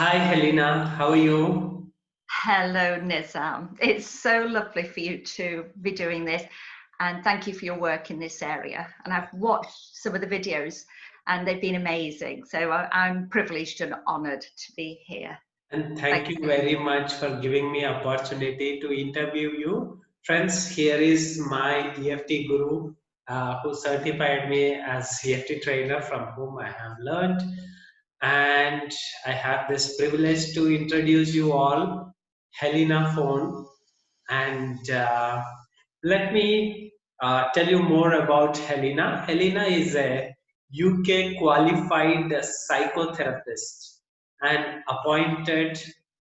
Hi, Helena. How are you? Hello, Nizam. It's so lovely for you to be doing this, and thank you for your work in this area. And I've watched some of the videos, and they've been amazing. So I'm privileged and honoured to be here. And Thank thank you you. very much for giving me opportunity to interview you. Friends, here is my EFT guru who certified me as EFT trainer from whom I have learned. And I have this privilege to introduce you all, Helena Fone. And let me tell you more about Helena. Helena is a UK qualified psychotherapist and appointed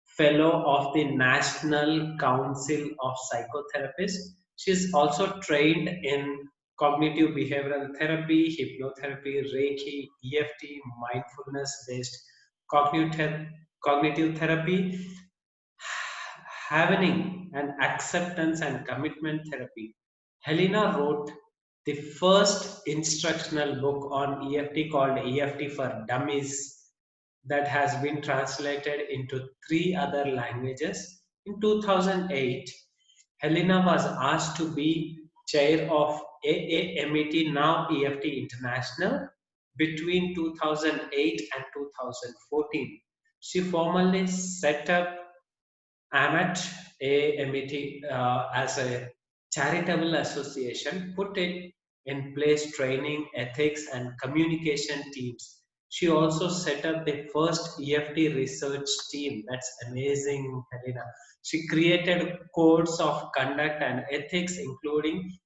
fellow of the National Council of Psychotherapists. She is also trained in cognitive behavioral therapy, hypnotherapy, Reiki, EFT, mindfulness based cognitive, cognitive therapy, having an acceptance and commitment therapy. Helena wrote the first instructional book on EFT called EFT for Dummies that has been translated into three other languages. In 2008, Helena was asked to be chair of AAMET, now EFT International, between 2008 and 2014. She formally set up AMAT, AMET, as a charitable association, put it in place training, ethics, and communication teams. She also set up the first EFT research team. That's amazing, Helena. She created codes of conduct and ethics, including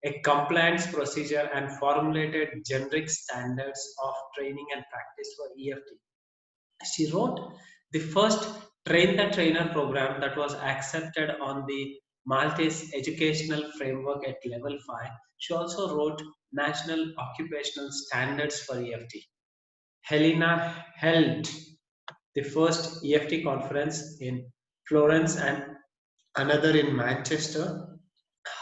a compliance procedure, and formulated generic standards of training and practice for EFT. She wrote the first Train the Trainer program that was accepted on the Maltese Educational Framework at level 5. She also wrote National Occupational Standards for EFT. Helena held the first EFT conference in Florence and another in Manchester.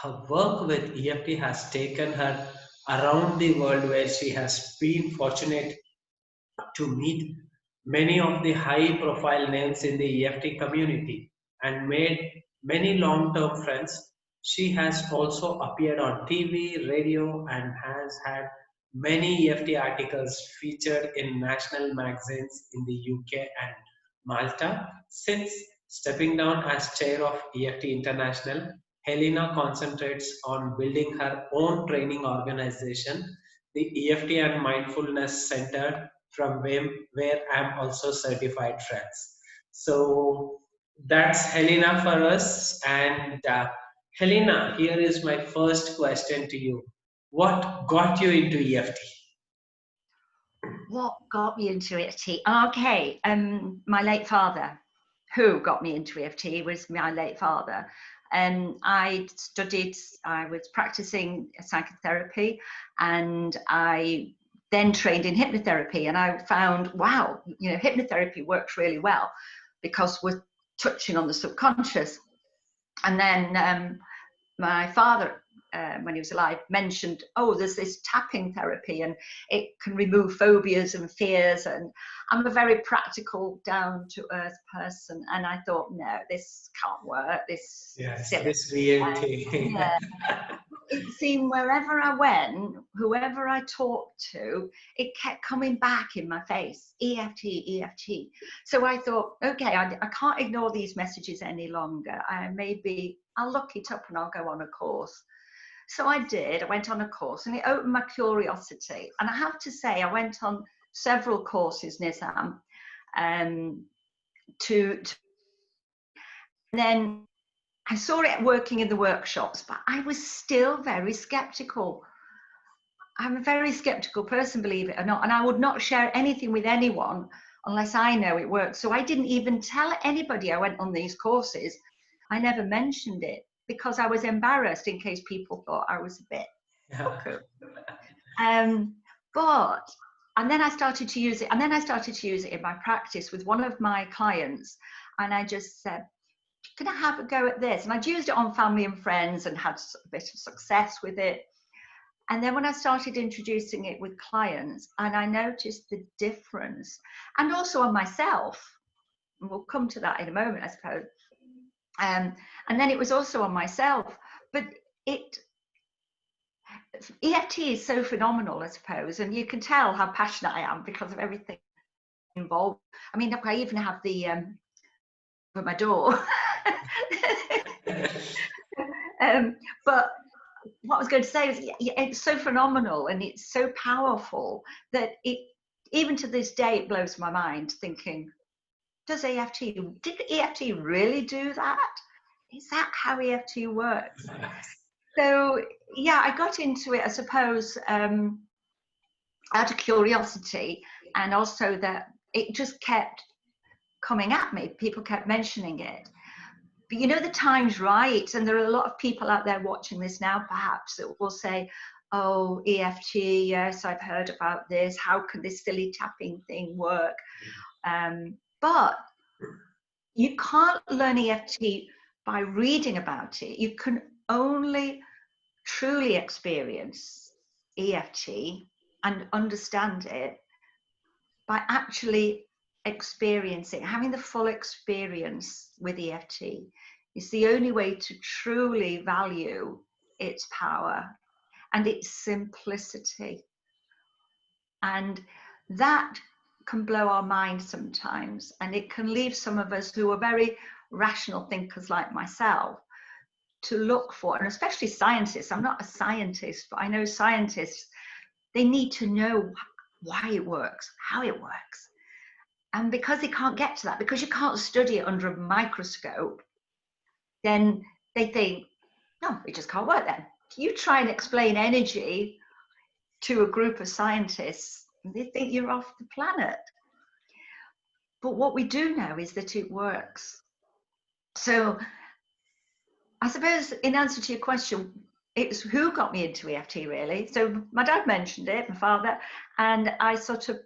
Her work with EFT has taken her around the world, where she has been fortunate to meet many of the high profile names in the EFT community and made many long term friends. She has also appeared on TV, radio, and has had many EFT articles featured in national magazines in the UK and Malta. Since stepping down as chair of EFT International, Helena concentrates on building her own training organization, the EFT and Mindfulness Center, from where I'm also certified, friends. So that's Helena for us. And Helena, here is my first question to you. What got you into EFT? What got me into EFT? Okay, my late father, who got me into EFT, was my late father. I was practicing psychotherapy, and I then trained in hypnotherapy, and I found, wow, hypnotherapy works really well because we're touching on the subconscious. And then my father, when he was alive, mentioned, oh, there's this tapping therapy and it can remove phobias and fears. And I'm a very practical, down to earth person. And I thought, no, this can't work. This Yes, silly. this weird thing. Yeah. It seemed wherever I went, whoever I talked to, it kept coming back in my face, EFT, EFT. So I thought, okay, I can't ignore these messages any longer. I'll look it up and I'll go on a course. So I did. I went on a course and it opened my curiosity. And I have to say, I went on several courses, Nizam, and then I saw it working in the workshops, but I was still very skeptical. I'm a very skeptical person, believe it or not, and I would not share anything with anyone unless I know it works. So I didn't even tell anybody I went on these courses. I never mentioned it because I was embarrassed in case people thought I was a bit cuckoo. And then I started to use it, in my practice with one of my clients, and I just said, can I have a go at this? And I'd used it on family and friends and had a bit of success with it. And then when I started introducing it with clients, and I noticed the difference, and also on myself, We'll come to that in a moment, I suppose. And then it was also on myself. But EFT is so phenomenal, I suppose, and you can tell how passionate I am because of everything involved. I mean, I even have the at my door. But what I was going to say is, it's so phenomenal and it's so powerful that even to this day, it blows my mind thinking, did EFT really do that? Is that how EFT works? So yeah, I got into it, I suppose, out of curiosity, and also that it just kept coming at me. People kept mentioning it. But you know, the time's right, and there are a lot of people out there watching this now, perhaps, that will say, oh, EFT, yes, I've heard about this. How can this silly tapping thing work? But you can't learn EFT by reading about it. You can only truly experience EFT and understand it by actually experiencing, having the full experience with EFT. Is the only way to truly value its power and its simplicity. And that can blow our mind sometimes, and it can leave some of us who are very rational thinkers like myself to look for, and especially scientists. I'm not a scientist, but I know scientists, they need to know why it works, how it works. And because they can't get to that, because you can't study it under a microscope, then they think, no, it just can't work then. You try and explain energy to a group of scientists, they think you're off the planet. But what we do know is that it works. So I suppose in answer to your question, it's who got me into EFT really. So my dad mentioned it, my father, and I sort of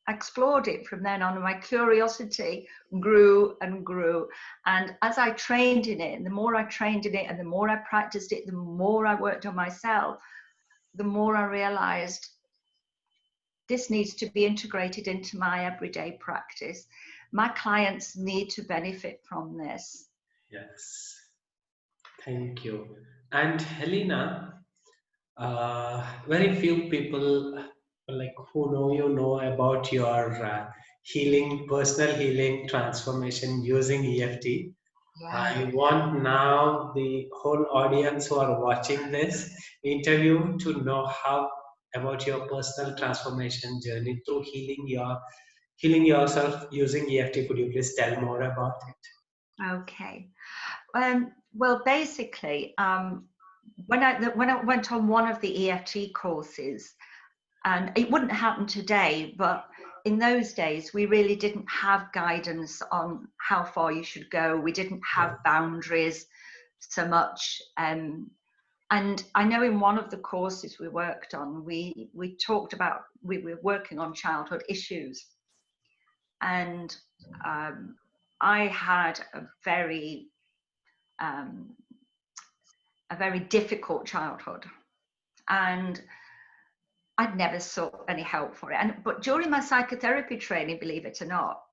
explored it from then on, and my curiosity grew and grew. And as I trained in it, and the more I trained in it and the more I practiced it, the more I worked on myself, the more I realized this needs to be integrated into my everyday practice. My clients need to benefit from this. Yes, thank you. And Helena, very few people like who know about your personal healing transformation using EFT. Yeah. I want now the whole audience who are watching this interview to know how about your personal transformation journey through healing yourself using EFT. Could you please tell more about it? Okay. Well, basically, when I went on one of the EFT courses, and it wouldn't happen today, but in those days, we really didn't have guidance on how far you should go. We didn't have boundaries so much. And I know in one of the courses we worked on, we talked about, we were working on childhood issues. And I had a very difficult childhood, and I'd never sought any help for it. But during my psychotherapy training, believe it or not,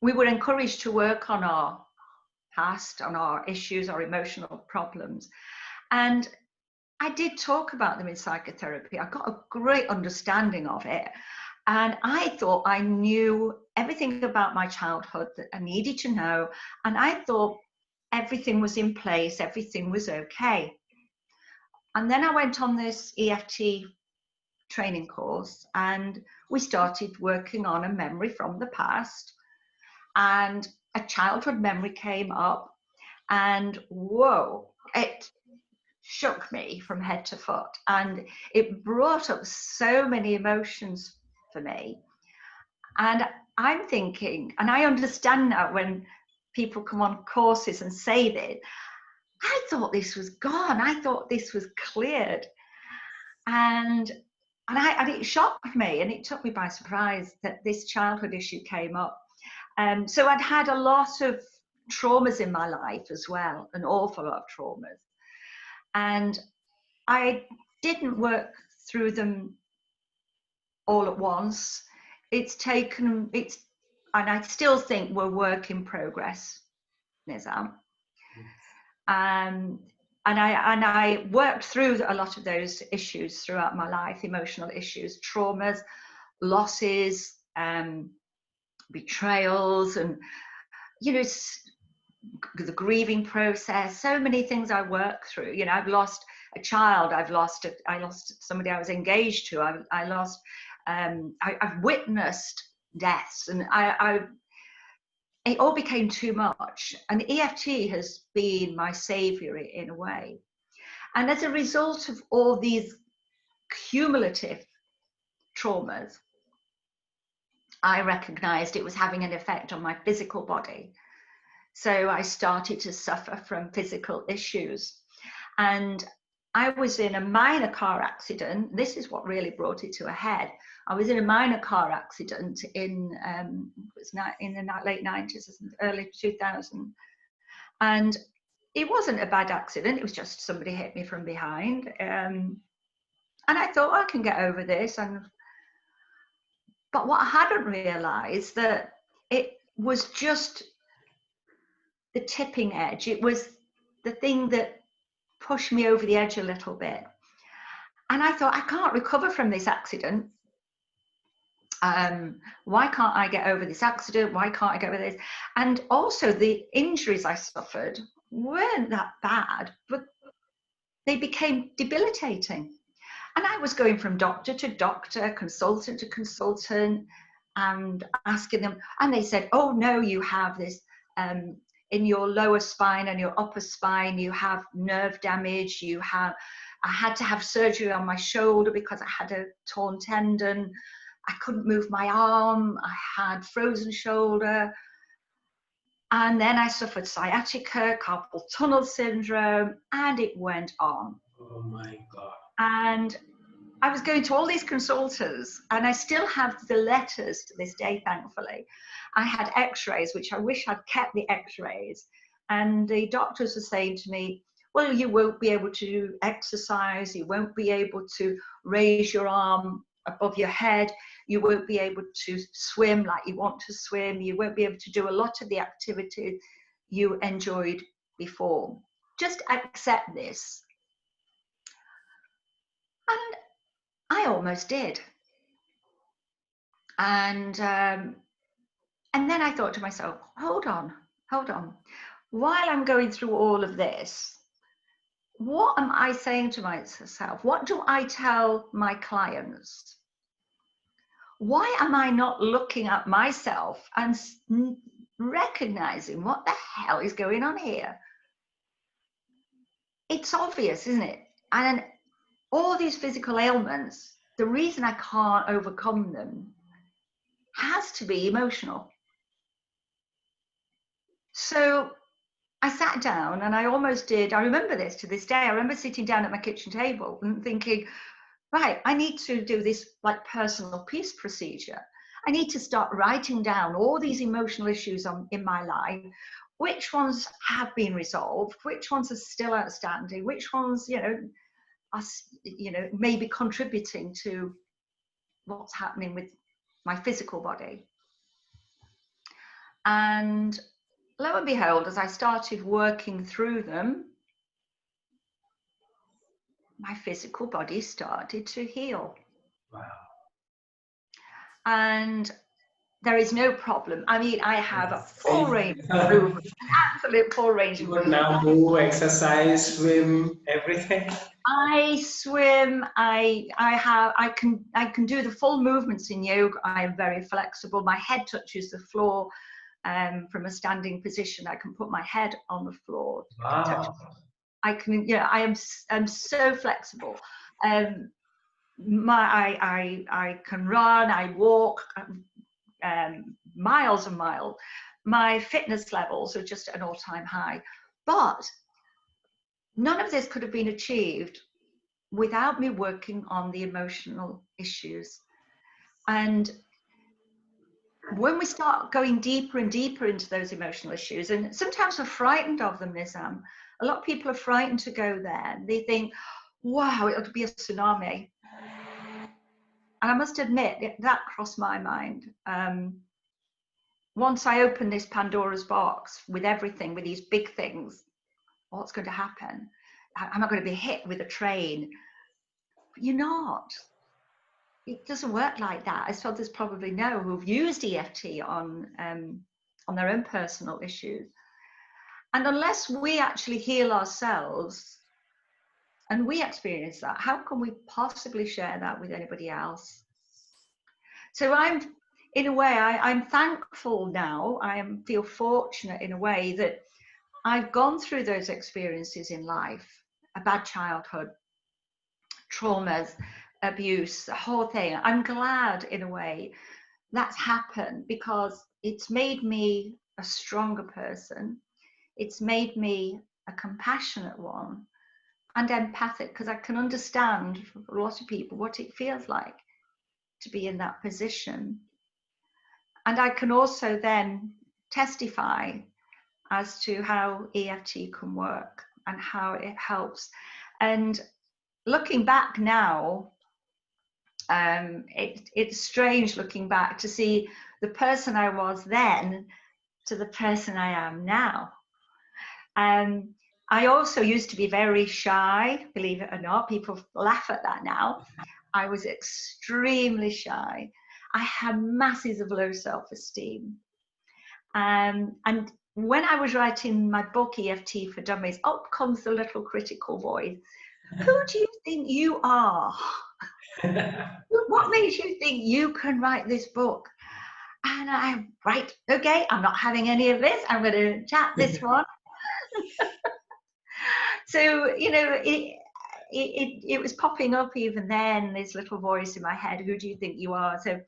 we were encouraged to work on our past, on our issues, our emotional problems. And I did talk about them in psychotherapy. I got a great understanding of it. And I thought I knew everything about my childhood that I needed to know. And I thought everything was in place, everything was okay. And then I went on this EFT training course, and we started working on a memory from the past, and a childhood memory came up, and whoa, it shook me from head to foot, and it brought up so many emotions for me. And I'm thinking, and I understand now when people come on courses and say that, I thought this was gone, I thought this was cleared. And it shocked me, and it took me by surprise that this childhood issue came up. So I'd had a lot of traumas in my life as well, an awful lot of traumas. And I didn't work through them all at once. it's taken, and I still think we're work in progress, Nizam. And I worked through a lot of those issues throughout my life, emotional issues, traumas, losses, betrayals, and, you know, the grieving process, so many things I work through. You know, I've lost a child, I lost somebody I was engaged to, I've witnessed deaths, and it all became too much. And EFT has been my savior in a way. And as a result of all these cumulative traumas, I recognized it was having an effect on my physical body. So I started to suffer from physical issues. And I was in a minor car accident. This is what really brought it to a head. I was in a minor car accident in the late 90s, early 2000s. And it wasn't a bad accident. It was just somebody hit me from behind. And I thought, I can get over this. But what I hadn't realized, that it was just the tipping edge. It was the thing that pushed me over the edge a little bit. And I thought, I can't recover from this accident. Why can't I get over this accident? Why can't I get over this? And also, the injuries I suffered weren't that bad, but they became debilitating. And I was going from doctor to doctor, consultant to consultant, and asking them, and they said, oh no, you have this in your lower spine and your upper spine, you have nerve damage, I had to have surgery on my shoulder because I had a torn tendon, I couldn't move my arm, I had frozen shoulder, and then I suffered sciatica, carpal tunnel syndrome, and it went on. Oh my God. And I was going to all these consultants, and I still have the letters to this day, thankfully. I had x-rays, which I wish I'd kept the x-rays. And the doctors were saying to me, well, you won't be able to exercise, you won't be able to raise your arm above your head, you won't be able to swim like you want to swim, you won't be able to do a lot of the activity you enjoyed before. Just accept this. And I almost did. And then I thought to myself, hold on. While I'm going through all of this, what am I saying to myself? What do I tell my clients? Why am I not looking at myself and recognizing what the hell is going on here? It's obvious, isn't it? And all these physical ailments, the reason I can't overcome them has to be emotional. So I sat down and I almost did. I remember this to this day. I remember sitting down at my kitchen table and thinking, right, I need to do this like personal peace procedure. I need to start writing down all these emotional issues in my life. Which ones have been resolved? Which ones are still outstanding? Which ones, are, maybe contributing to what's happening with my physical body? And lo and behold, as I started working through them, my physical body started to heal. Wow. And there is no problem. I mean, I have a full range of movement, absolute full range of movement. You now move, exercise, swim, everything. I swim. I can do the full movements in yoga. I am very flexible. My head touches the floor. From a standing position, I can put my head on the floor. Wow. I can, I'm so flexible. I can run, I walk miles and miles. My fitness levels are just at an all-time high. But none of this could have been achieved without me working on the emotional issues. And when we start going deeper and deeper into those emotional issues, and sometimes we're frightened of them, Nizam. A lot of people are frightened to go there. They think, wow, it'll be a tsunami. I must admit that crossed my mind. Once I opened this Pandora's box with everything, with these big things, what's going to happen? Am I going to be hit with a train? You're not. It doesn't work like that. As others probably know who've used EFT on their own personal issues. And unless we actually heal ourselves and we experience that, how can we possibly share that with anybody else? So in a way, I'm thankful now. Feel fortunate in a way that I've gone through those experiences in life, a bad childhood, traumas, abuse, the whole thing. I'm glad in a way that's happened because it's made me a stronger person. It's made me a compassionate one and empathic, because I can understand for a lot of people what it feels like to be in that position. And I can also then testify as to how EFT can work and how it helps. And looking back now, it's strange looking back to see the person I was then to the person I am now. I also used to be very shy, believe it or not. People laugh at that now. I was extremely shy. I had masses of low self-esteem. And when I was writing my book, EFT for Dummies, up comes the little critical voice. Who do you think you are? What makes you think you can write this book? And I'm right, okay, I'm not having any of this. I'm going to chat this one. So, you know, it was popping up even then, this little voice in my head, who do you think you are? So,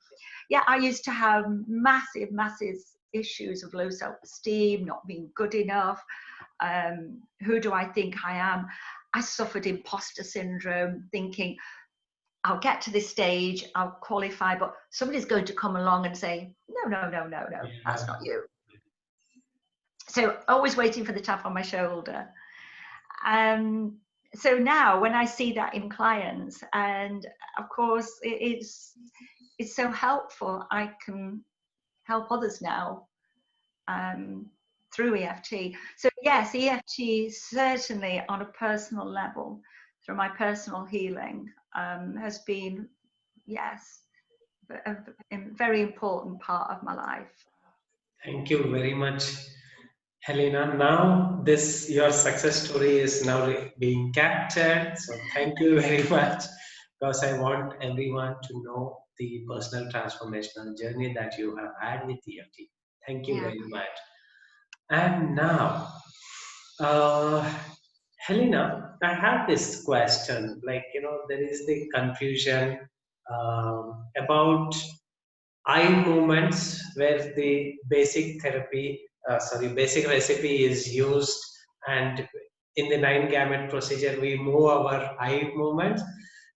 yeah, I used to have massive issues of low self-esteem, not being good enough. Who do I think I am? I suffered imposter syndrome, thinking, I'll get to this stage, I'll qualify, but somebody's going to come along and say, no, that's not you. So always waiting for the tap on my shoulder. So now when I see that in clients, and of course it's so helpful, I can help others now through EFT. So yes, EFT certainly on a personal level, through my personal healing, has been, yes, a very important part of my life. Thank you very much, Helena. Now your success story is now being captured. So thank you very much, because I want everyone to know the personal transformational journey that you have had with EFT. Thank you very much. And now, Helena, I have this question. Like, there is the confusion about eye movements where the basic recipe is used, and in the 9-gamut procedure we move our eye movements.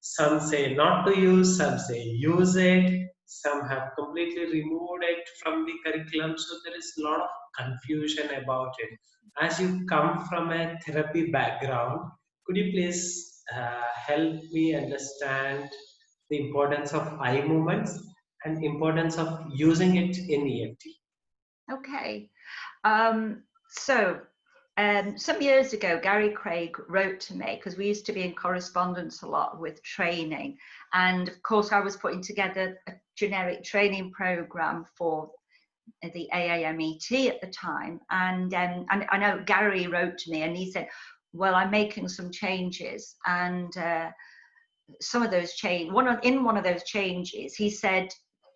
Some say not to use, some say use it, some have completely removed it from the curriculum. So there is a lot of confusion about it. As you come from a therapy background, could you please help me understand the importance of eye movements and importance of using it in EFT? Okay. So some years ago, Gary Craig wrote to me, because we used to be in correspondence a lot with training. And of course, I was putting together a generic training program for the AAMET at the time. And I know Gary wrote to me and he said, well, I'm making some changes. And some of those in one of those changes, he said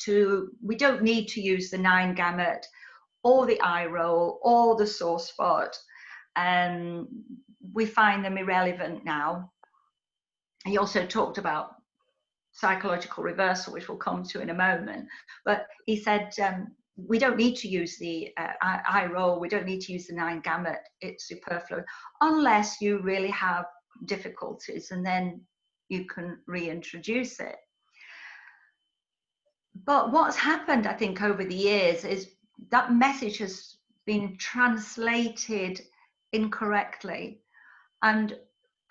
we don't need to use the 9-gamut or the eye roll or the sore spot. We find them irrelevant now. He also talked about psychological reversal, which we'll come to in a moment. But he said, we don't need to use the eye roll, we don't need to use the 9-gamut, it's superfluous, unless you really have difficulties, and then you can reintroduce it. But what's happened, I think, over the years is that message has been translated incorrectly. And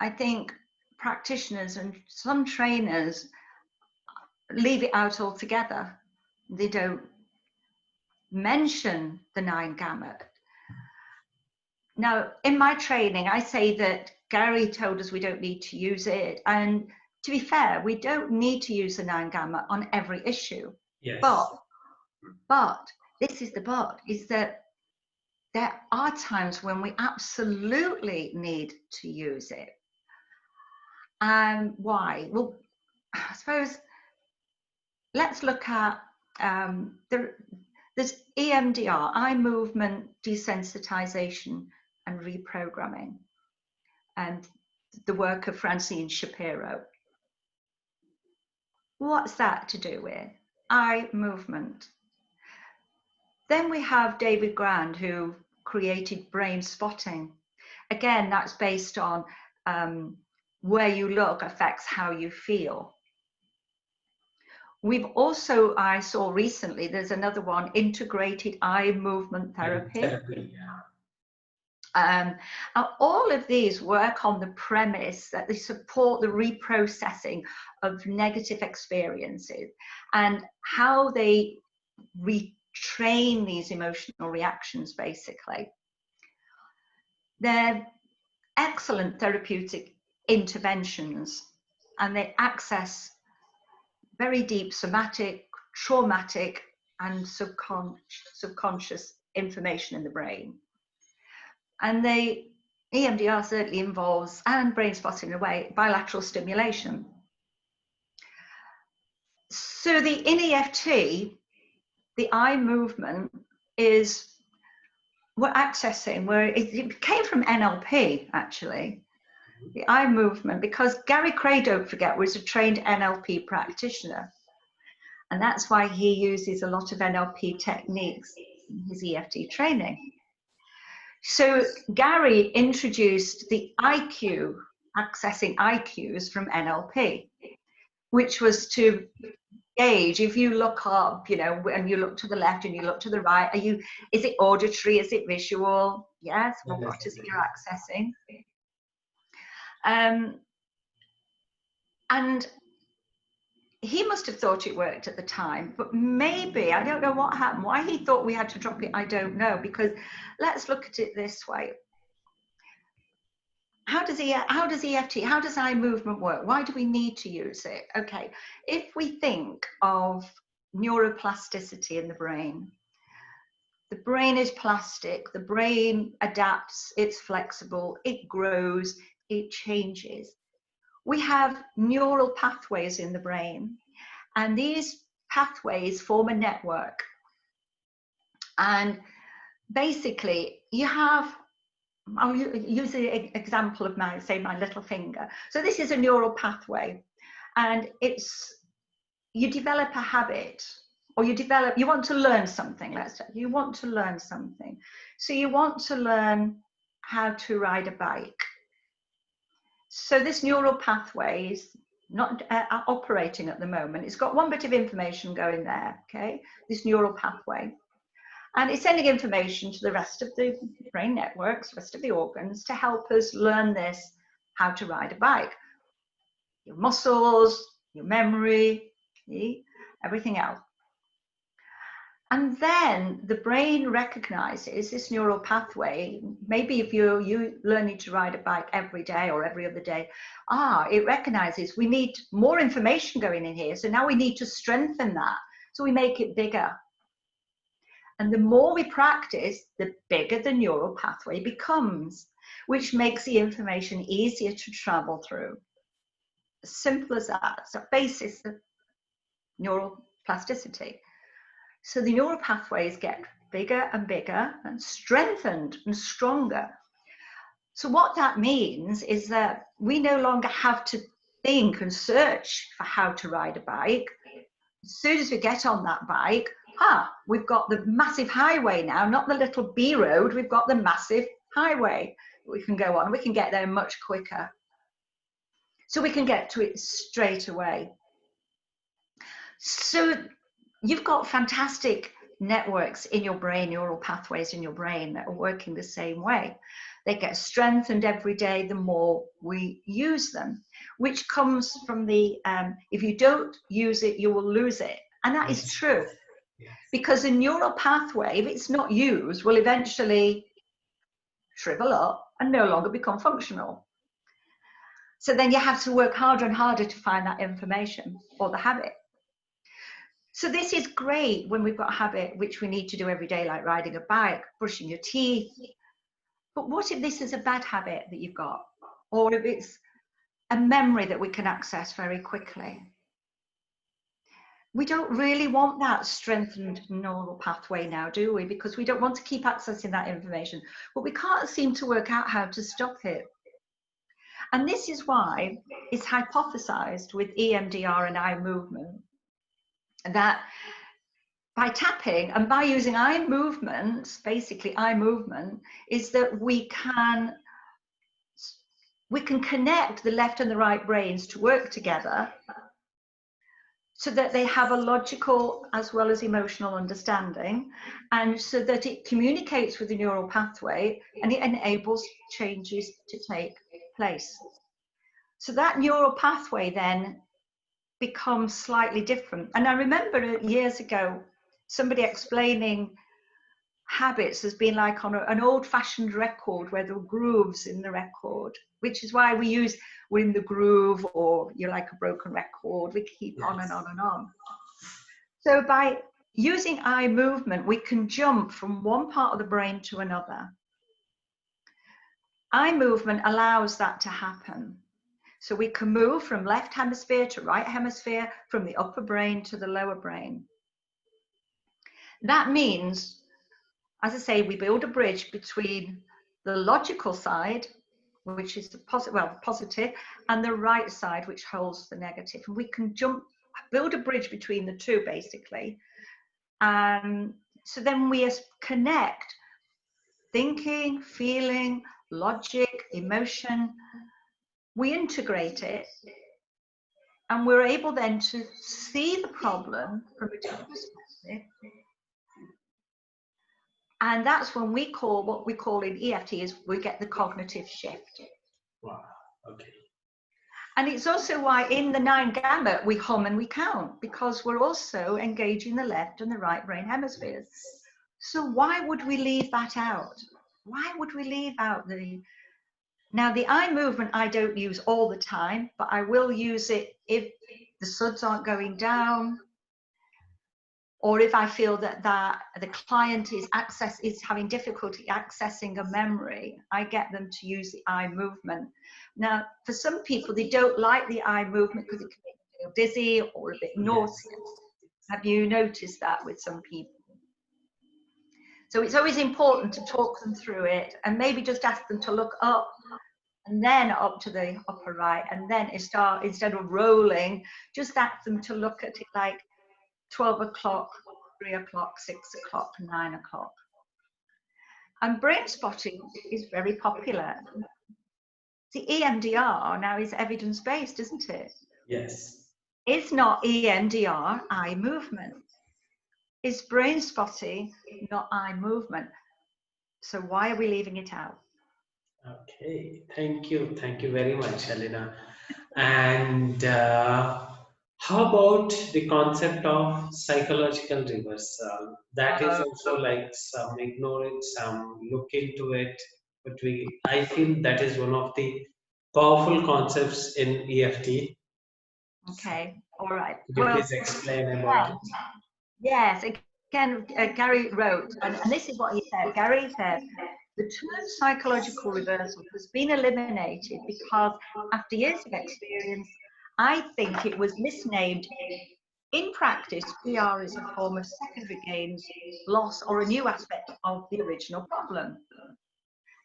I think practitioners and some trainers leave it out altogether. They don't mention the 9 gamut. Now, in my training, I say that Gary told us we don't need to use it. And to be fair, we don't need to use the 9 gamut on every issue. Yes. But this is the but, is that there are times when we absolutely need to use it. And why? Well, I suppose let's look at there's EMDR, eye movement desensitization and reprogramming, and the work of Francine Shapiro. What's that to do with? Eye movement. Then we have David Grand, who created brain spotting. Again, that's based on where you look affects how you feel. We've also, I saw recently, there's another one, integrated eye movement therapy. And all of these work on the premise that they support the reprocessing of negative experiences and how they retrain these emotional reactions, basically. They're excellent therapeutic interventions, and they access very deep somatic, traumatic, and subconscious information in the brain. And EMDR certainly involves, and brain spotting in a way, bilateral stimulation. So in EFT, the eye movement is, we're accessing, where it came from NLP, actually. The eye movement, because Gary Cray, don't forget, was a trained NLP practitioner. And that's why he uses a lot of NLP techniques in his EFT training. So Gary introduced the IQ, accessing IQs from NLP, which was to gauge, if you look up, you know, and you look to the left and you look to the right, is it auditory, is it visual? Yes, well, what is it you're accessing? And he must have thought it worked at the time, but maybe, I don't know what happened, why he thought we had to drop it, I don't know, because let's look at it this way. How does EFT, how does eye movement work? Why do we need to use it? Okay, if we think of neuroplasticity in the brain is plastic, the brain adapts, it's flexible, it grows, it changes. We have neural pathways in the brain, and these pathways form a network. And basically, you have, I'll use the example of my little finger. So this is a neural pathway, and you develop a habit, or you want to learn something, let's say. You want to learn something. So you want to learn how to ride a bike. So this neural pathway is not operating at the moment. It's got one bit of information going there, okay? This neural pathway. And it's sending information to the rest of the brain networks, rest of the organs, to help us learn this, how to ride a bike. Your muscles, your memory, okay? Everything else. And then the brain recognizes this neural pathway. Maybe if you're learning to ride a bike every day or every other day, it recognizes we need more information going in here. So now we need to strengthen that. So we make it bigger. And the more we practice, the bigger the neural pathway becomes, which makes the information easier to travel through. As simple as that. It's the basis of neural plasticity. So the neural pathways get bigger and bigger and strengthened and stronger. So what that means is that we no longer have to think and search for how to ride a bike. As soon as we get on that bike, we've got the massive highway now, not the little B road, we've got the massive highway we can go on. We can get there much quicker. So we can get to it straight away. So you've got fantastic networks in your brain, neural pathways in your brain that are working the same way. They get strengthened every day the more we use them, which comes from the if you don't use it, you will lose it. And that is Yes. true, Yes. because a neural pathway, if it's not used, will eventually shrivel up and no longer become functional. So then you have to work harder and harder to find that information or the habit. So this is great when we've got a habit which we need to do every day, like riding a bike, brushing your teeth. But what if this is a bad habit that you've got? Or if it's a memory that we can access very quickly? We don't really want that strengthened neural pathway now, do we? Because we don't want to keep accessing that information, but we can't seem to work out how to stop it. And this is why it's hypothesized with EMDR and eye movement that by tapping and by using eye movements, basically eye movement, is that we can connect the left and the right brains to work together so that they have a logical as well as emotional understanding, and so that it communicates with the neural pathway and it enables changes to take place. So that neural pathway then becomes slightly different. And I remember years ago, somebody explaining habits as being like on an old-fashioned record where there were grooves in the record, which is why we're in the groove, or you're like a broken record, we keep on and on and on. So by using eye movement, we can jump from one part of the brain to another. Eye movement allows that to happen. So we can move from left hemisphere to right hemisphere, from the upper brain to the lower brain. That means, as I say, we build a bridge between the logical side, which is the positive, and the right side, which holds the negative. And we can build a bridge between the two, basically. So then we connect thinking, feeling, logic, emotion. We integrate it, and we're able then to see the problem from a different perspective. And that's when what we call in EFT is we get the cognitive shift. Wow. Okay. And it's also why in the 9 gamut we hum and we count, because we're also engaging the left and the right brain hemispheres. So why would we leave that out? Why would we leave out Now the eye movement I don't use all the time, but I will use it if the suds aren't going down, or if I feel that the client is having difficulty accessing a memory, I get them to use the eye movement. Now, for some people, they don't like the eye movement because it can make them feel dizzy or a bit nauseous. Have you noticed that with some people? So it's always important to talk them through it, and maybe just ask them to look up and then up to the upper right, and then instead of rolling, just ask them to look at it like 12 o'clock, 3 o'clock, 6 o'clock, 9 o'clock. And brain spotting is very popular. The EMDR now is evidence-based, isn't it? Yes. It's not EMDR, eye movement. It's brain spotting, not eye movement. So why are we leaving it out? Okay. Thank you. Thank you very much, Helena. And how about the concept of psychological reversal? That is also like some ignore it, some look into it, but I feel that is one of the powerful concepts in EFT. Okay, all right. Could you please explain about it? Yes, again, Gary wrote, and this is what he said. Gary said, the term psychological reversal has been eliminated because after years of experience, I think it was misnamed. In practice, PR is a form of secondary gains, loss, or a new aspect of the original problem.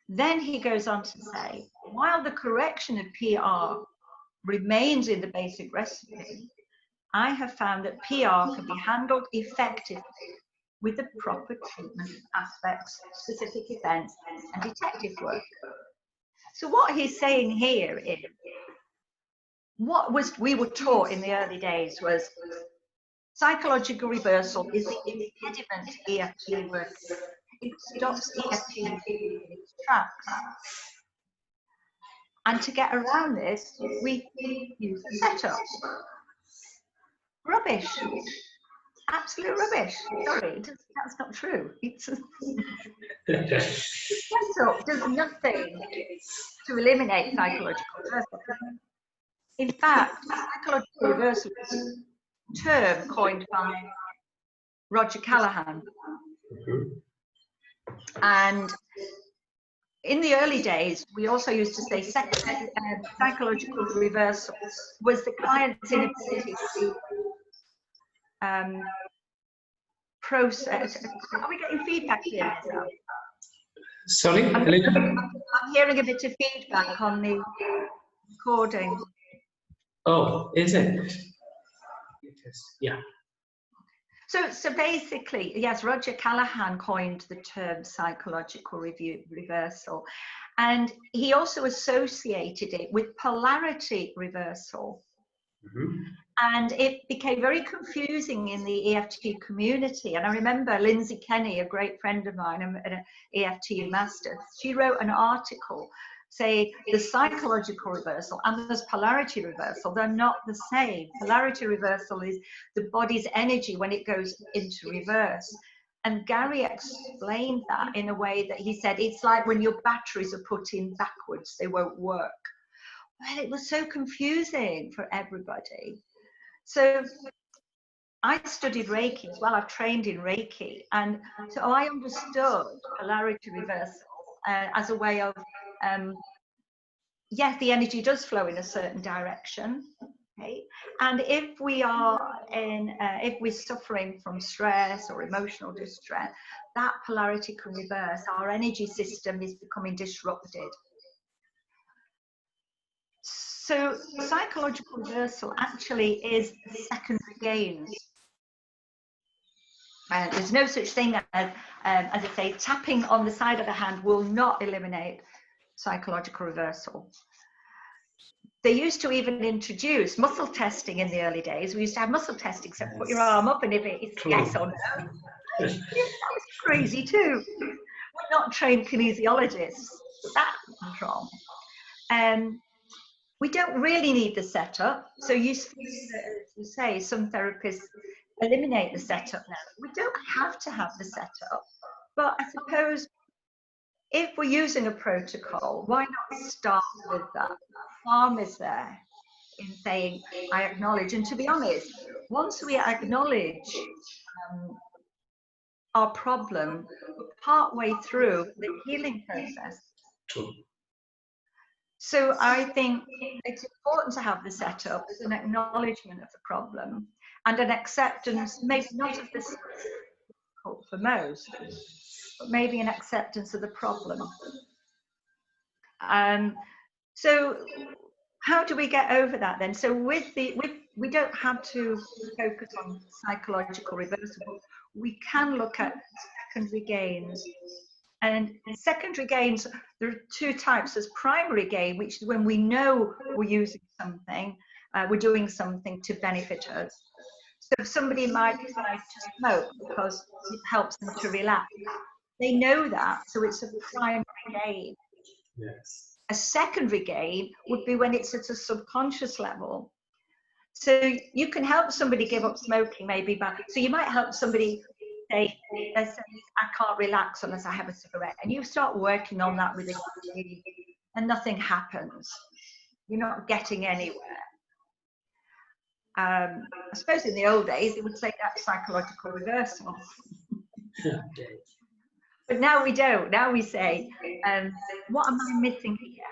Then he goes on to say, while the correction of PR remains in the basic recipe, I have found that PR can be handled effectively with the proper treatment of aspects, specific events, and detective work. So what he's saying here is, we were taught in the early days was psychological reversal is the impediment to EFT work. it stops EFT in its tracks. And to get around this, we use a setup. Rubbish. Absolute rubbish. Sorry, that's not true. The setup does nothing to eliminate psychological reversal. In fact, psychological reversal is a term coined by Roger Callahan. And in the early days, we also used to say psychological reversal was the client's inability to process. Are we getting feedback here, Lisa? Sorry, Helena? I'm hearing a bit of feedback on the recording. Oh, is it? Yeah. So basically, yes, Roger Callahan coined the term psychological reversal, and he also associated it with polarity reversal. Mm-hmm. And it became very confusing in the EFT community. And I remember Lindsay Kenny, a great friend of mine, an EFT master, she wrote an article saying the psychological reversal and there's polarity reversal, they're not the same. Polarity reversal is the body's energy when it goes into reverse. And Gary explained that in a way that he said, it's like when your batteries are put in backwards, they won't work. Well, it was so confusing for everybody. So I studied Reiki as well. I've trained in Reiki. And so I understood polarity reversal as a way of, yes, the energy does flow in a certain direction. Okay? And if we are if we're suffering from stress or emotional distress, that polarity can reverse. Our energy system is becoming disrupted. So psychological reversal actually is secondary gains. There's no such thing as I say, tapping on the side of the hand will not eliminate psychological reversal. They used to even introduce muscle testing in the early days. We used to have muscle testing, so put your arm up and if it's yes or no. That was crazy too. We're not trained kinesiologists, so that's wrong. We don't really need the setup. So you say some therapists eliminate the setup now. We don't have to have the setup. But I suppose if we're using a protocol, why not start with that? Harm is there in saying, I acknowledge. And to be honest, once we acknowledge our problem, we're partway through the healing process. True. So I think it's important to have the setup as an acknowledgement of the problem and an acceptance, maybe not of this for most, but maybe an acceptance of the problem. So how do we get over that then? So we don't have to focus on psychological reversal. We can look at secondary gains. And secondary gains, there are two types. There's primary gain, which is when we know we're using something, we're doing something to benefit us. So somebody might decide to smoke because it helps them to relax. They know that, so it's a primary gain. Yes. A secondary gain would be when it's at a subconscious level. So you can help somebody give up smoking, maybe, but so you might help somebody say, I can't relax unless I have a cigarette, and you start working on that with it, and nothing happens. You're not getting anywhere. I suppose in the old days they would say that's psychological reversal. But now we don't. Now we say, what am I missing here?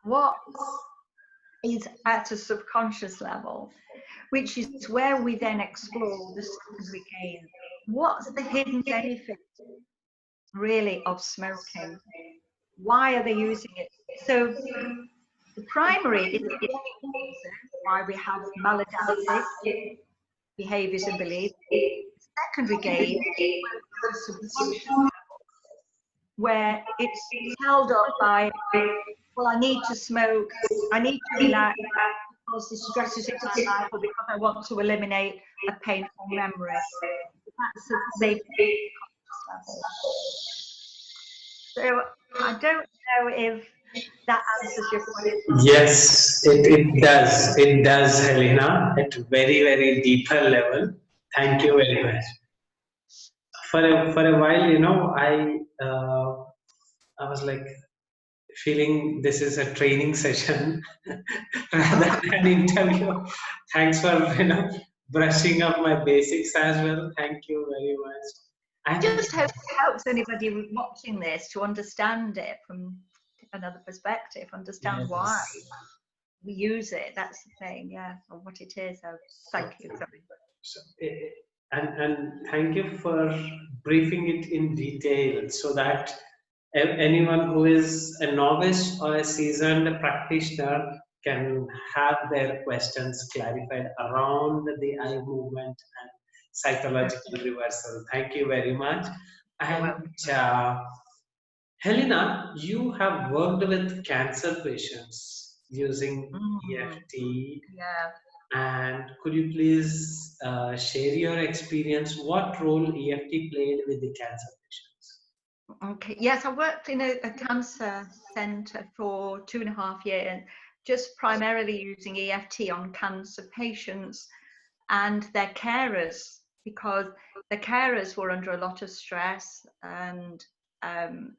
What is at a subconscious level, which is where we then explore the secondary gain. What's the hidden benefit, really, of smoking? Why are they using it? So the primary is the why we have maladaptive behaviors and beliefs. Secondary gain, where it's held up by, well, I need to smoke, I need to relax because the stresses in my life, or because I want to eliminate a painful memory. That's a safety level. So I don't know if that answers your question. Yes, it does. It does, Helena, at very, very deeper level. Thank you very much. For a while, I was like feeling this is a training session rather than interview. Thanks for brushing up my basics as well. Thank you very much. I And just hope it helps anybody watching this to understand it from another perspective, understand why yes, we use it. That's the thing, yeah, or what it is. So thank you. Sorry. so, and thank you for briefing it in detail so that anyone who is a novice or a seasoned practitioner can have their questions clarified around the eye movement and psychological reversal. Thank you very much. You're And welcome. Helena, you have worked with cancer patients using Mm, EFT, yeah. and could you please share your experience? What role EFT played with the cancer patients? Okay. Yes, I worked in a cancer centre for 2.5 years, just primarily using EFT on cancer patients and their carers, because the carers were under a lot of stress and um,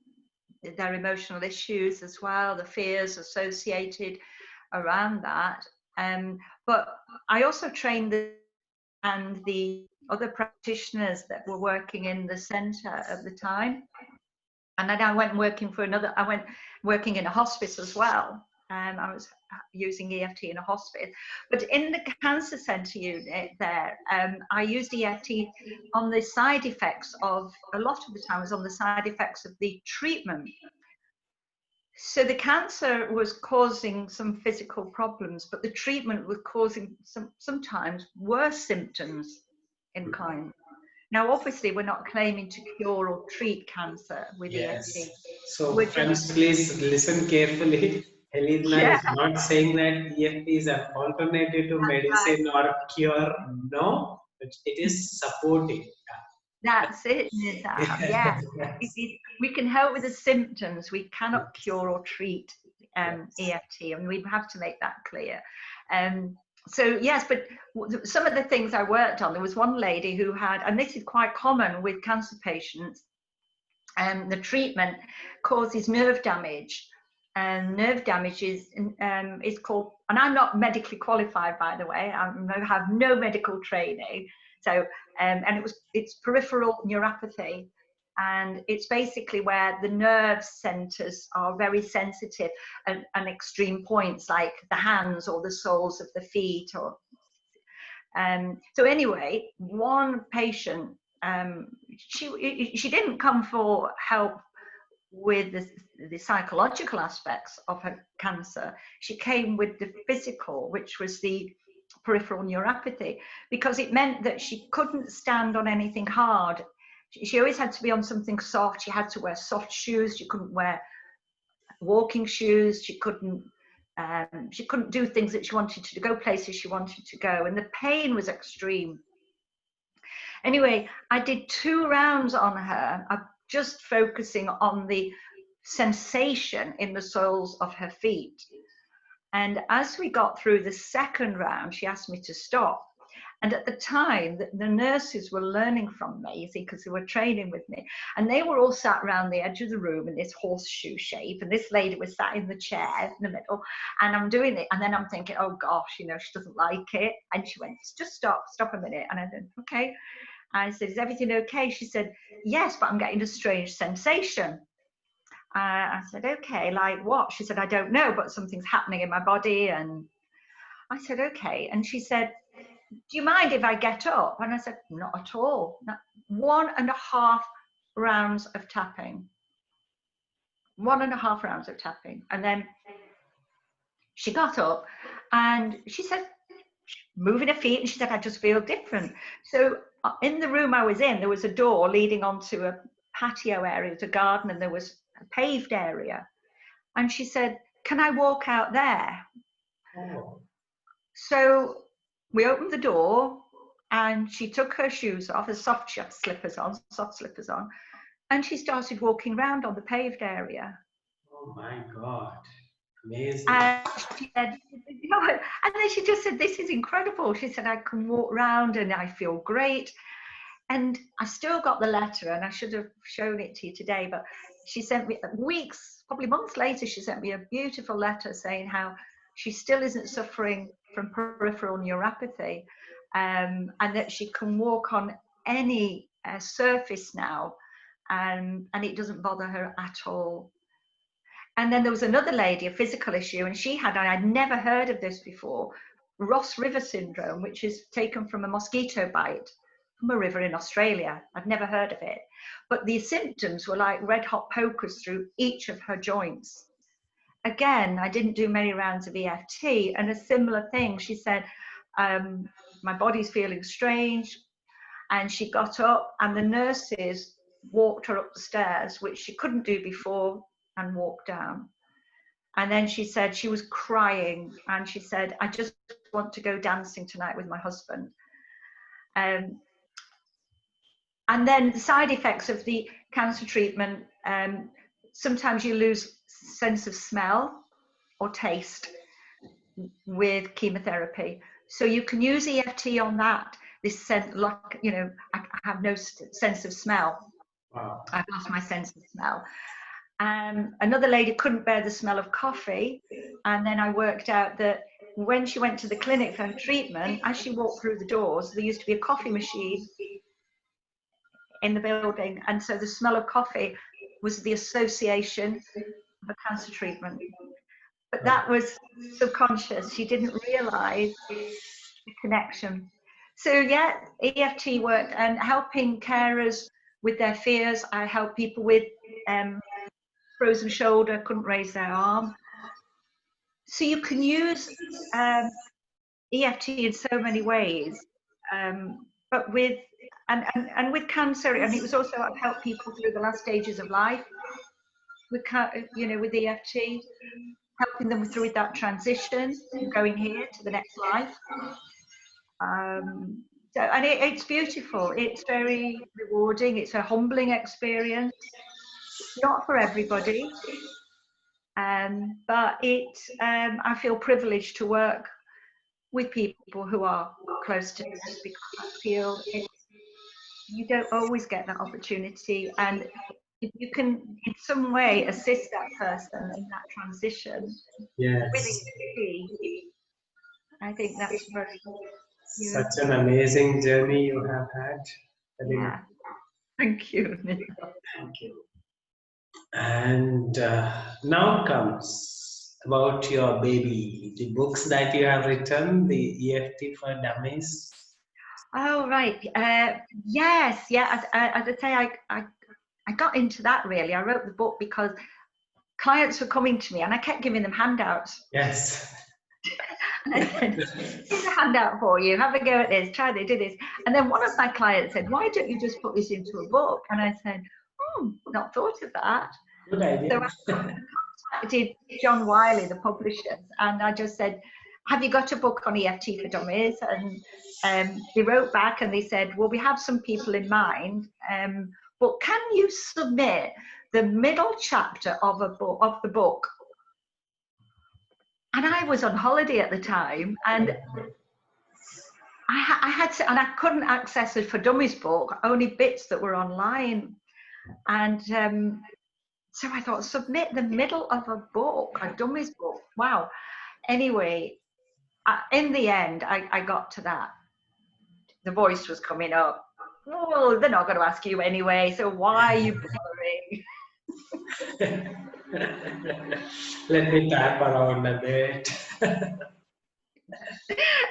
their emotional issues as well, the fears associated around that. But I also trained and the other practitioners that were working in the centre at the time. And then I went working in a hospice as well. I was using EFT in a hospice. But in the cancer centre unit there, I used EFT on the side effects of, a lot of the time was on the side effects of the treatment. So the cancer was causing some physical problems, but the treatment was causing sometimes worse symptoms in kind. Now, obviously, we're not claiming to cure or treat cancer with Yes. EFT. So, We're just, friends, please listen carefully. Helena yeah, is not saying that EFT is an alternative to right. medicine or cure. No, but it is supporting. That's it, Nizam. Yeah. Yes. We can help with the symptoms. We cannot Yes. cure or treat Yes. EFT, and we have to make that clear. Um, so yes, but some of the things I worked on, there was one lady who had, and this is quite common with cancer patients, the treatment causes nerve damage. And nerve damage is called, and I'm not medically qualified, by the way. I have no medical training. So, and it's peripheral neuropathy, and it's basically where the nerve centers are very sensitive and extreme points, like the hands or the soles of the feet, or so anyway, one patient, she didn't come for help with the psychological aspects of her cancer. She came with the physical, which was the peripheral neuropathy, because it meant that she couldn't stand on anything hard. She always had to be on something soft. She had to wear soft shoes. She couldn't wear walking shoes. She couldn't do things that she wanted to go places she wanted to go, and the pain was extreme. Anyway, I did 2 rounds on her, just focusing on the sensation in the soles of her feet. And as we got through the second round, she asked me to stop. And at the time, the nurses were learning from me, you see, because they were training with me. And they were all sat around the edge of the room in this horseshoe shape. And this lady was sat in the chair in the middle. And I'm doing it. And then I'm thinking, oh gosh, she doesn't like it. And she went, just stop a minute. And I said, okay. I said, is everything okay? She said, yes, but I'm getting a strange sensation. I said, okay, like what? She said, I don't know, but something's happening in my body. And I said, okay. And she said, do you mind if I get up? And I said, not at all. 1.5 rounds of tapping. 1.5 rounds of tapping. And then she got up and she said, moving her feet, and she said, I just feel different. So in the room I was in, there was a door leading onto a patio area, to a garden, and there was a paved area. And she said, can I walk out there? Oh. So we opened the door, and she took her shoes off, she had soft slippers on, And she started walking around on the paved area. Oh my God. Amazing. And she said, and then she just said, this is incredible. She said, I can walk around and I feel great. And I still got the letter, and I should have shown it to you today, but she sent me weeks, probably months later, she sent me a beautiful letter saying how she still isn't suffering from peripheral neuropathy, and that she can walk on any surface now, and it doesn't bother her at all. And then there was another lady, a physical issue, and she had, I'd never heard of this before, Ross River syndrome, which is taken from a mosquito bite from a river in Australia. I'd never heard of it. But the symptoms were like red hot pokers through each of her joints. Again, I didn't do many rounds of EFT, and a similar thing. She said, my body's feeling strange. And she got up, and the nurses walked her up the stairs, which she couldn't do before, and walked down. And then she said she was crying, and she said, I just want to go dancing tonight with my husband. And then the side effects of the cancer treatment, sometimes you lose sense of smell or taste with chemotherapy. So you can use EFT on that. This sense, like, you know, I have no sense of smell. Wow. I've lost my sense of smell. Another lady couldn't bear the smell of coffee, and then I worked out that when she went to the clinic for her treatment, as she walked through the doors, there used to be a coffee machine in the building, and so the smell of coffee was the association of a cancer treatment. But that was subconscious. She didn't realize the connection. So yeah, EFT work and helping carers with their fears. I help people with frozen shoulder, couldn't raise their arm. So you can use EFT in so many ways, but with and with cancer, and it was also I've helped people through the last stages of life with with EFT, helping them through that transition, going here to the next life. So, and it's beautiful. It's very rewarding. It's a humbling experience. It's not for everybody. But I feel privileged to work with people who are close to death, because I feel you don't always get that opportunity, and if you can in some way assist that person in that transition Yes. with EFT, I think that's very Such an amazing journey you have had. yeah. Thank you. Thank you. And now comes about your baby, the books that you have written, the EFT for Dummies. Oh right, yes, yeah. As I say, I got into that really. I wrote the book because clients were coming to me, and I kept giving them handouts. Yes. And I said, here's a handout for you. Have a go at this. Try this. Do this. And then one of my clients said, why don't you just put this into a book? And I said, not thought of that. Good idea. So I contacted John Wiley, the publisher, and I just said, have you got a book on EFT for Dummies? And they wrote back and they said, well, we have some people in mind, but can you submit the middle chapter of the book? And I was on holiday at the time, and I had to, and I couldn't access it for Dummies book, only bits that were online. And so I thought, submit the middle of a book, a Dummies book. Wow. Anyway, in the end, I got to that. The voice was coming up. Oh, they're not going to ask you anyway, so why are you bothering? Let me tap around a bit.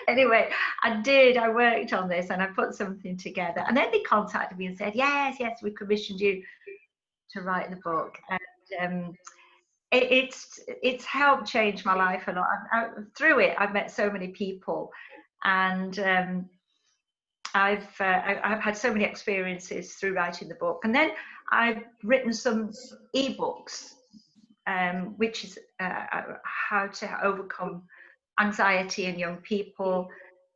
Anyway, I worked on this and I put something together. And then they contacted me and said, yes, we commissioned you to write the book. And it's helped change my life a lot. Through it, I've met so many people, and I've had so many experiences through writing the book. And then I've written some ebooks, which is how to overcome anxiety in young people,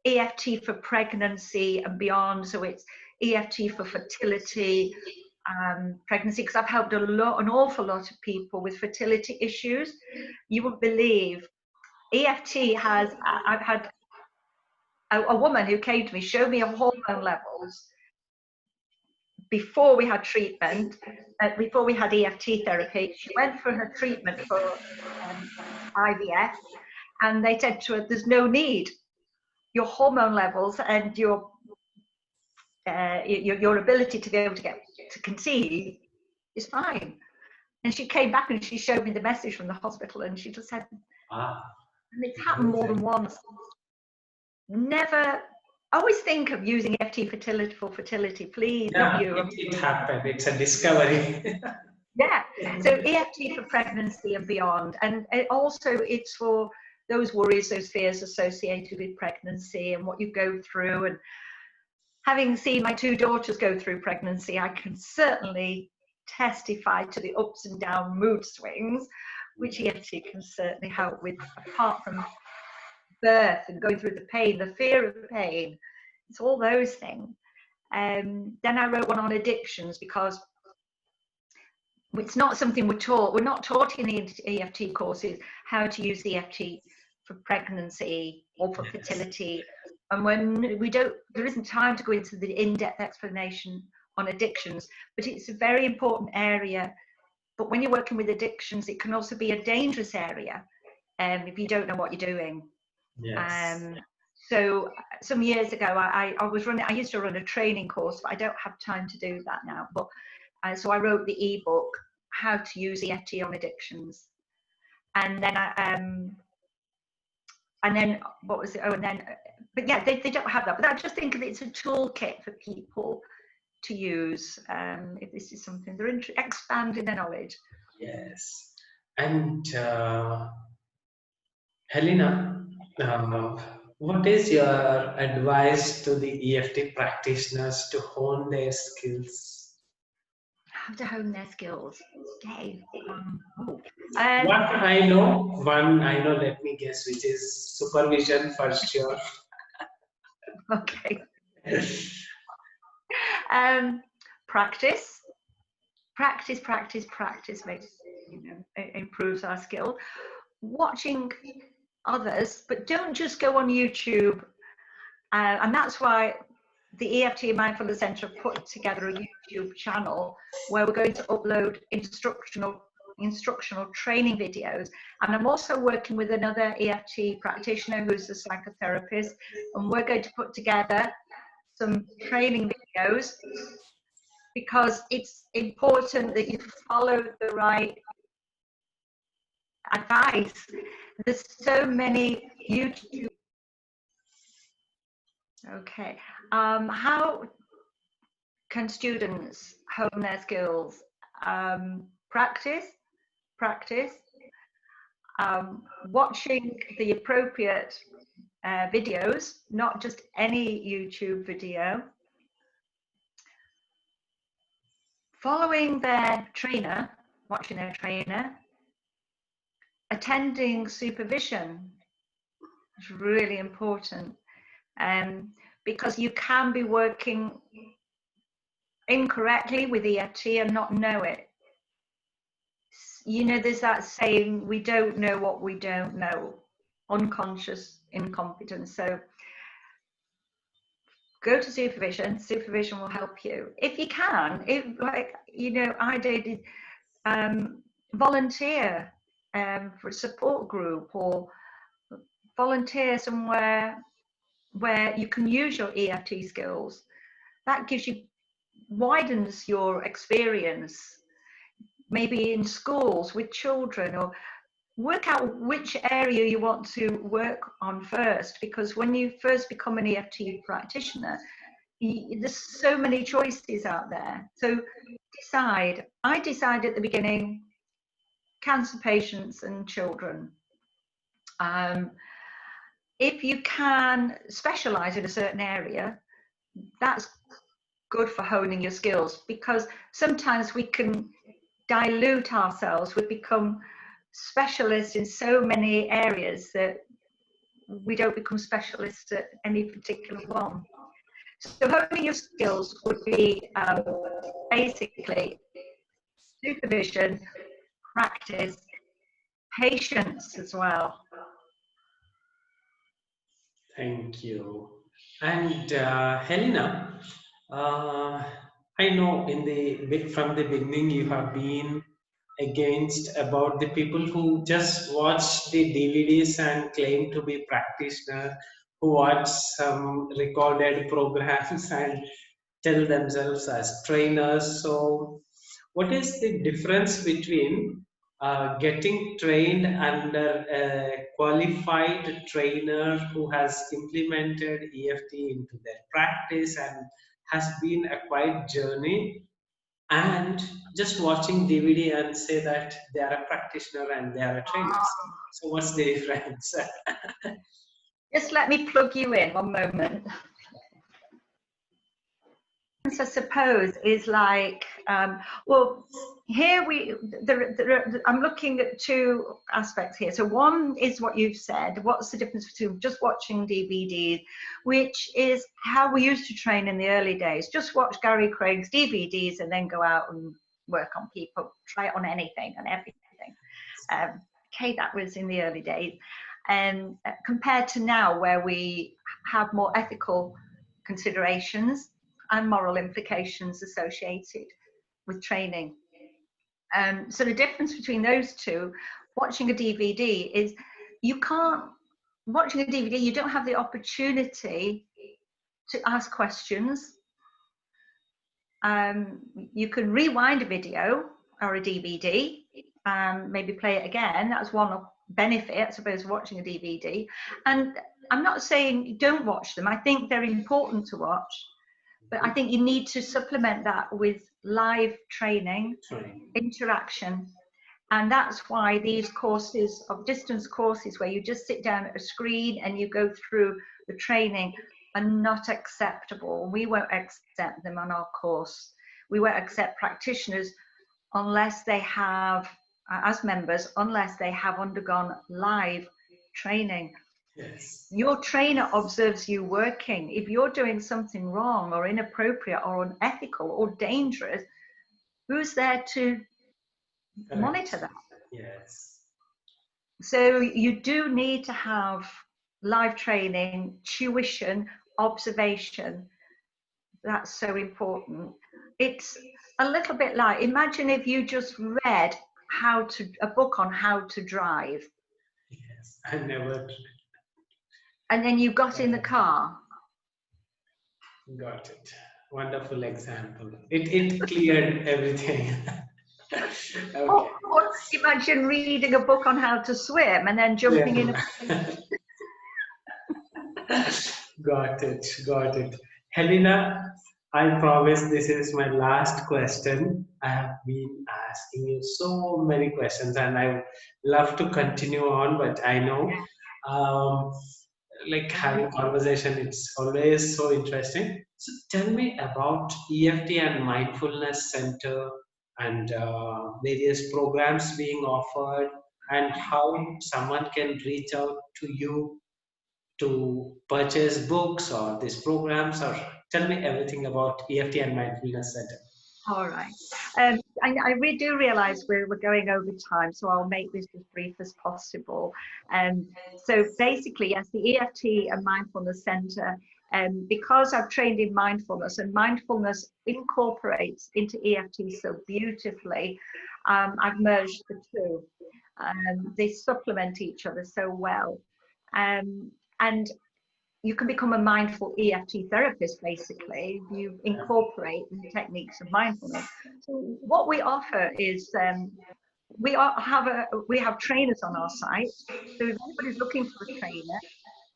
EFT for pregnancy and beyond. So it's EFT for fertility, pregnancy, because I've helped an awful lot of people with fertility issues. You wouldn't believe EFT has, I've had a woman who came to me, showed me her hormone levels before we had treatment, before we had EFT therapy. She went for her treatment for IVF, and they said to her, there's no need. Your hormone levels and your ability to be able to conceive is fine. And she came back and she showed me the message from the hospital, and she just said, and it's happened more than once. Never, always think of using EFT for fertility, please. Yeah, not you. it happened. It's a discovery. Yeah, so EFT for pregnancy and beyond. And it's for those worries, those fears associated with pregnancy and what you go through. And having seen my 2 daughters go through pregnancy, I can certainly testify to the ups and down mood swings, which EFT can certainly help with, apart from birth and going through the pain, the fear of the pain. It's all those things. Then I wrote one on addictions, because it's not something we're taught. We're not taught in the EFT courses how to use EFT for pregnancy or for fertility. And when we don't, there isn't time to go into the in-depth explanation on addictions, but it's a very important area. But when you're working with addictions, it can also be a dangerous area if you don't know what you're doing. Yes. So some years ago, I used to run a training course, but I don't have time to do that now. But so I wrote the ebook, How to Use EFT on Addictions. And then what was it? Oh, and then, but yeah, they don't have that. But I just think it's a toolkit for people to use if this is something they're expanding their knowledge. Yes. And Helena, what is your advice to the EFT practitioners to hone their skills? How to hone their skills. Okay. One I know, let me guess, which is supervision for sure. Okay. Practice makes, it improves our skill. Watching others, but don't just go on YouTube. And that's why the EFT and Mindfulness Centre have put together a YouTube channel where we're going to upload instructional training videos. And I'm also working with another EFT practitioner who's a psychotherapist, and we're going to put together some training videos, because it's important that you follow the right advice. There's so many YouTube. Okay. How can students hone their skills? Practice. Watching the appropriate videos, not just any YouTube video. Following their trainer, watching their trainer. Attending supervision is really important, because you can be working incorrectly with EFT and not know it. There's that saying, we don't know what we don't know, unconscious incompetence. So go to supervision will help you. If you can, I did volunteer for a support group, or volunteer somewhere where you can use your EFT skills. That widens your experience, maybe in schools with children, or work out which area you want to work on first, because when you first become an EFT practitioner, there's so many choices out there. So decide. I decided at the beginning, cancer patients and children. If you can specialize in a certain area, that's good for honing your skills, because sometimes we can dilute ourselves. We become specialists in so many areas that we don't become specialists at any particular one. So honing your skills would be basically supervision, practice, patience as well. Thank you. And Helena, I know from the beginning you have been against about the people who just watch the DVDs and claim to be practitioner, who watch some recorded programs and tell themselves as trainers. So, what is the difference between getting trained under a qualified trainer who has implemented EFT into their practice and has been a quite journey, and just watching DVD and say that they are a practitioner and they are a trainer? So what's the difference? Just let me plug you in one moment. I suppose is like, well, here I'm looking at two aspects here. So one is what you've said. What's the difference between just watching DVDs, which is how we used to train in the early days? Just watch Gary Craig's DVDs and then go out and work on people, try it on anything and everything. Okay, that was in the early days. And compared to now, where we have more ethical considerations and moral implications associated with training. So the difference between those two, watching a DVD is watching a DVD, you don't have the opportunity to ask questions. You can rewind a video or a DVD and maybe play it again. That's one benefit, I suppose, of watching a DVD. And I'm not saying don't watch them. I think they're important to watch. But I think you need to supplement that with live training, interaction. And that's why these courses of distance courses where you just sit down at a screen and you go through the training are not acceptable. We won't accept them on our course. We won't accept practitioners unless they have, as members, unless they have undergone live training. Yes. Your trainer observes you working. If you're doing something wrong or inappropriate or unethical or dangerous, who's there to monitor that? Yes. So you do need to have live training, tuition, observation. That's so important. It's a little bit like, imagine if you just read a book on how to drive. Yes, I never. And then you got in the car. Got it. Wonderful example. It cleared everything. Okay. Or imagine reading a book on how to swim and then jumping in. Got it. Got it. Helena, I promise this is my last question. I have been asking you so many questions and I love to continue on, but I know like having conversation, it's always so interesting. So tell me about EFT and Mindfulness Center and various programs being offered and how someone can reach out to you to purchase books or these programs, or tell me everything about EFT and Mindfulness Center. All right. I really do realize we're going over time, so I'll make this as brief as possible. So basically, yes, the EFT and Mindfulness Center, because I've trained in mindfulness, and mindfulness incorporates into EFT so beautifully, I've merged the two. They supplement each other so well. And you can become a mindful EFT therapist, basically. You incorporate the techniques of mindfulness. So what we offer is we have trainers on our site. So if anybody's looking for a trainer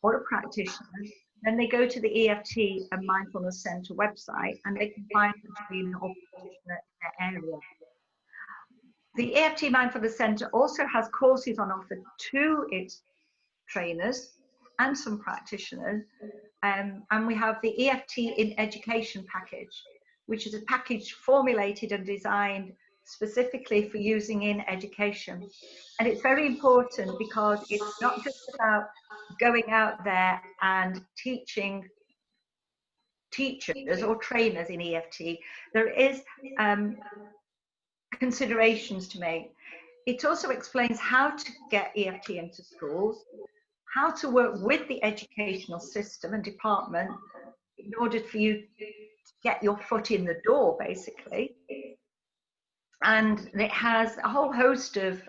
or a practitioner, then they go to the EFT and Mindfulness Center website and they can find a trainer or practitioner in their area. The EFT Mindfulness Center also has courses on offer to its trainers and some practitioners, and we have the EFT in Education package, which is a package formulated and designed specifically for using in education. And it's very important because it's not just about going out there and teaching teachers or trainers in EFT, there is considerations to make. It also explains how to get EFT into schools, how to work with the educational system and department in order for you to get your foot in the door, basically. And it has a whole host of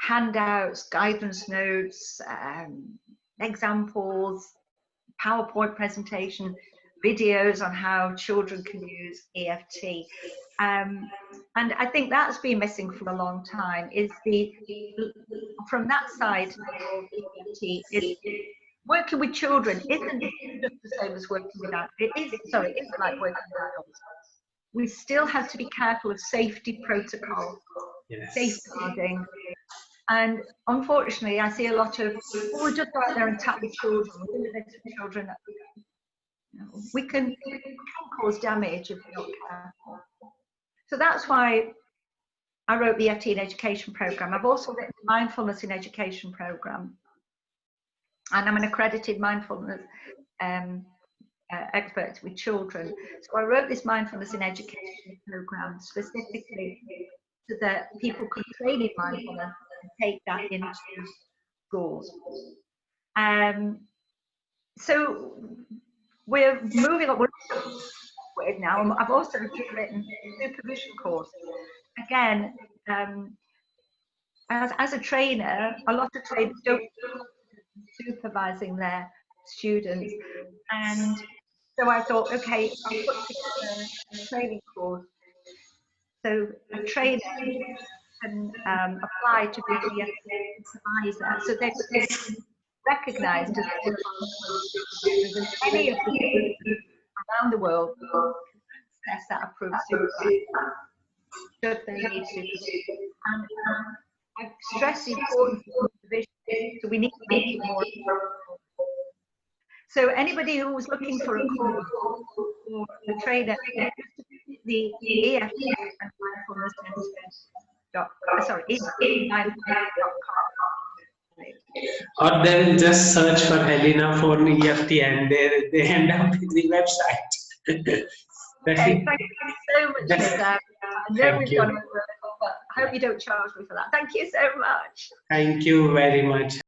handouts, guidance notes, examples, PowerPoint presentation, videos on how children can use EFT. And I think that's been missing for a long time, is from that side of EFT, is working with children isn't just the same as working with adults. It isn't like working with adults. We still have to be careful of safety protocols, safeguarding. And unfortunately, I see a lot of, oh, we just go out there and tap the children, we do this to children. We can cause damage if we're not careful. So that's why I wrote the EFT in Education program. I've also written the Mindfulness in Education program. And I'm an accredited mindfulness expert with children. So I wrote this Mindfulness in Education program specifically so that people could train in mindfulness and take that into schools. So we're moving on now. I've also written a supervision course. Again, as a trainer, a lot of trainers don't supervising their students, and so I thought, okay, I'll put together a training course so a trainer can apply to be the advisor, so they could be recognised as any of the people around the world access that approved supervisor should they need supervision. And I stress the importance of supervision, so we need to make it more affordable. So anybody who was looking for a course or a trainer, the EFT and mindfulness mindfulness.com. Or they'll just search for Helena Fone EFT and they end up in the website. Okay, thank you so much, Lisa. I know we've gone over a little, but I hope you don't charge me for that. Thank you so much. Thank you very much.